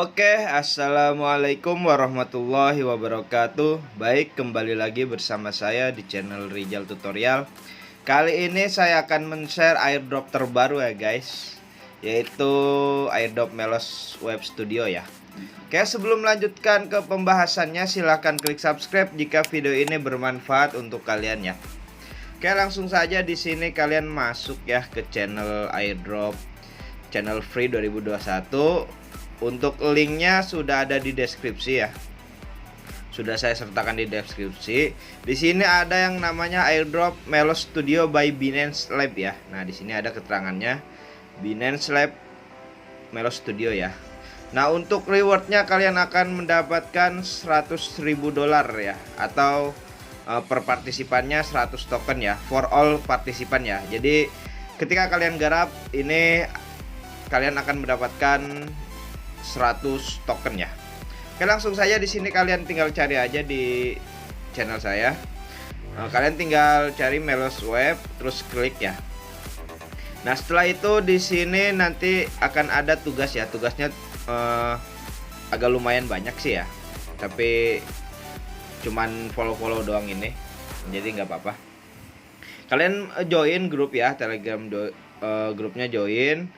Oke, assalamualaikum warahmatullahi wabarakatuh. Baik, kembali lagi bersama saya di channel Rizal Tutorial. Kali ini saya akan men-share airdrop terbaru ya guys, yaitu airdrop Melos Web Studio ya. Oke, sebelum melanjutkan ke pembahasannya, silahkan klik subscribe jika video ini bermanfaat untuk kalian ya. Oke, langsung saja di sini kalian masuk ya ke channel airdrop, channel free 2021. Untuk linknya sudah ada di deskripsi ya. Sudah saya sertakan di deskripsi. Di sini ada yang namanya airdrop Melos Studio by Binance Lab ya. Nah, di sini ada keterangannya Binance Lab Melos Studio ya. Nah, untuk rewardnya kalian akan mendapatkan $100.000 ya, atau per partisipannya 100 token ya, for all partisipan ya. Jadi ketika kalian garap ini, kalian akan mendapatkan 100 token ya. Oke, langsung saja di sini kalian tinggal cari aja di channel saya. Kalian tinggal cari Melos Web terus klik ya. Nah, setelah itu di sini nanti akan ada tugas ya. Tugasnya agak lumayan banyak sih ya. Tapi cuman follow-follow doang ini. Jadi nggak apa-apa. Kalian join grup ya, Telegram grupnya join.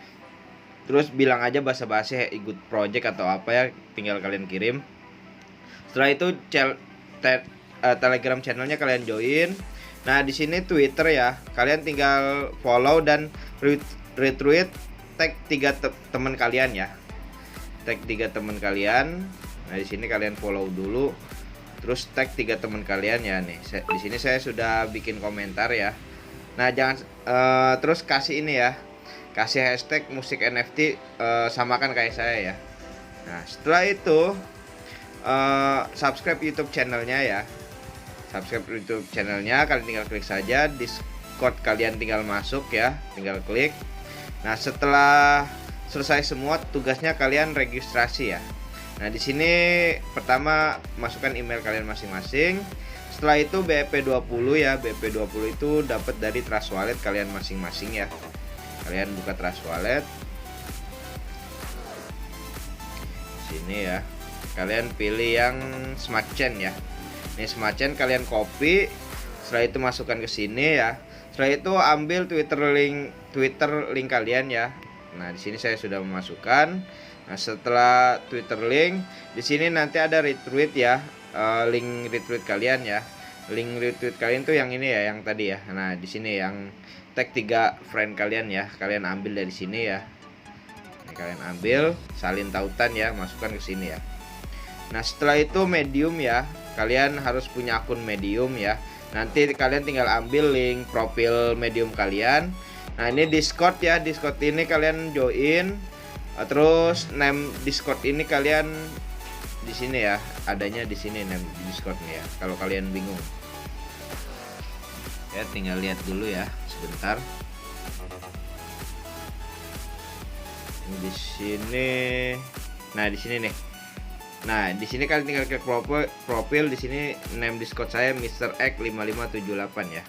Terus bilang aja basa-basi ikut project atau apa ya, tinggal kalian kirim. Setelah itu Telegram channelnya kalian join. Nah, di sini Twitter ya, kalian tinggal follow dan retweet tag 3 teman kalian ya. Tag 3 teman kalian. Nah, di sini kalian follow dulu. Terus tag 3 teman kalian ya nih. Di sini saya sudah bikin komentar ya. Nah, jangan terus kasih ini ya. Kasih hashtag musik NFT, samakan kayak saya ya. Nah, setelah itu subscribe YouTube channelnya ya. Subscribe YouTube channelnya, kalian tinggal klik saja. Discord kalian tinggal masuk ya, tinggal klik. Nah, setelah selesai semua tugasnya kalian registrasi ya. Nah, di sini pertama masukkan email kalian masing-masing. Setelah itu BEP20 ya. BEP20 itu dapat dari Trust Wallet kalian masing-masing ya. Kalian buka Trust Wallet sini ya, kalian pilih yang Smart Chain ya. Ini Smart Chain kalian copy, setelah itu masukkan ke sini ya. Setelah itu ambil Twitter link kalian ya. Nah, di sini saya sudah memasukkan. Nah, setelah Twitter link, di sini nanti ada retweet ya, link retweet kalian ya. Link retweet kalian tuh yang ini ya, yang tadi ya. Nah, di sini yang tag 3 friend kalian ya, kalian ambil dari sini ya. Ini kalian ambil, salin tautan ya, masukkan ke sini ya. Nah, setelah itu Medium ya, kalian harus punya akun Medium ya. Nanti kalian tinggal ambil link profil Medium kalian. Nah, ini Discord ya, Discord ini kalian join. Terus name Discord ini kalian di sini ya, adanya di sini name Discord nih ya. Kalau kalian bingung ya, tinggal lihat dulu ya sebentar. Di sini, nah di sini nih. Nah, di sini kalian tinggal klik profil. Di sini name Discord saya Mr. X 5578 ya.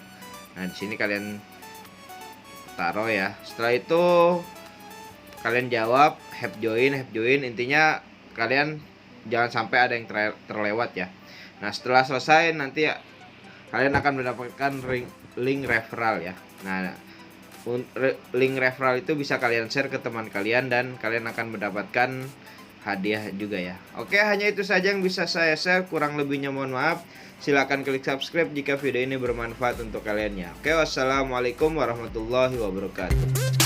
Nah, di sini kalian taruh ya. Setelah itu kalian jawab have join. Intinya kalian jangan sampai ada yang terlewat ya. Nah, setelah selesai nanti kalian akan mendapatkan link referral ya. Nah, link referral itu bisa kalian share ke teman kalian dan kalian akan mendapatkan hadiah juga ya. Oke, hanya itu saja yang bisa saya share. Kurang lebihnya mohon maaf. Silahkan klik subscribe jika video ini bermanfaat untuk kalian ya. Oke, wassalamualaikum warahmatullahi wabarakatuh.